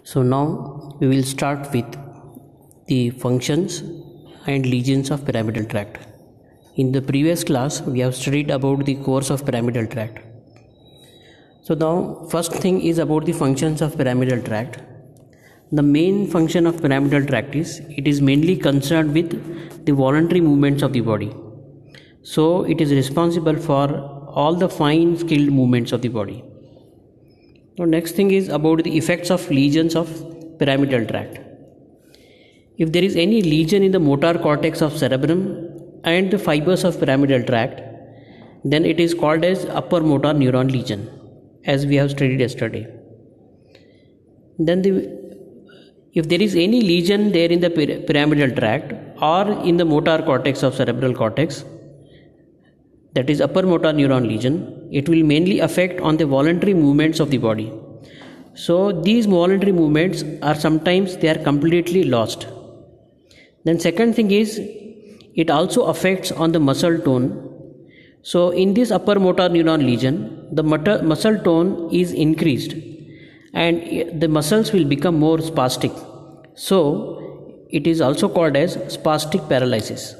So now we will start with the functions and lesions of pyramidal tract. In the previous class we have studied about the course of pyramidal tract. So now first thing is about the functions of pyramidal tract. The main function of pyramidal tract is it is mainly concerned with the voluntary movements of the body. So it is responsible for all the fine skilled movements of the body. Now next thing is about the effects of lesions of pyramidal tract. If there is any lesion in the motor cortex of cerebrum and the fibers of pyramidal tract, then it is called as upper motor neuron lesion, as we have studied yesterday. Then if there is any lesion there in the pyramidal tract or in the motor cortex of cerebral cortex, that is upper motor neuron lesion, it will mainly affect on the voluntary movements of the body. So these voluntary movements are sometimes they are completely lost. Then second thing is it also affects on the muscle tone. So in this upper motor neuron lesion, the muscle tone is increased and the muscles will become more spastic. So it is also called as spastic paralysis.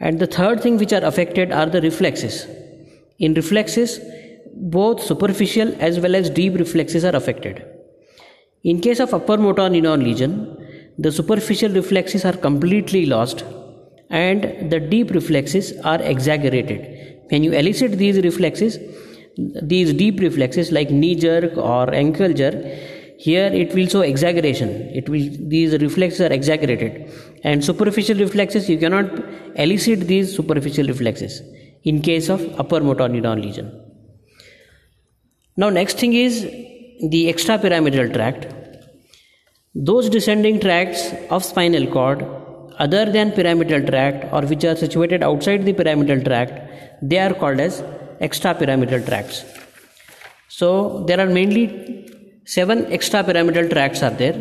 And the third thing which are affected are the reflexes. In reflexes, both superficial as well as deep reflexes are affected. In case of upper motor neuron lesion, the superficial reflexes are completely lost and the deep reflexes are exaggerated. When you elicit these reflexes, these deep reflexes like knee jerk or ankle jerk, here it will show exaggeration. These reflexes are exaggerated, and superficial reflexes you cannot elicit these superficial reflexes in case of upper motor neuron lesion. Now next thing is the extrapyramidal tract. Those descending tracts of spinal cord other than pyramidal tract or which are situated outside the pyramidal tract, they are called as extrapyramidal tracts. So there are mainly 7 extrapyramidal tracts are there.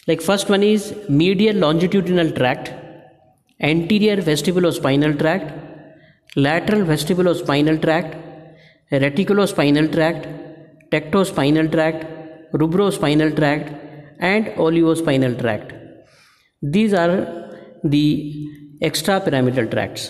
Like first one is medial longitudinal tract, anterior vestibulospinal tract, lateral vestibulospinal tract, reticulospinal tract, tectospinal tract, rubrospinal tract, and oliospinal tract. These are the extrapyramidal tracts.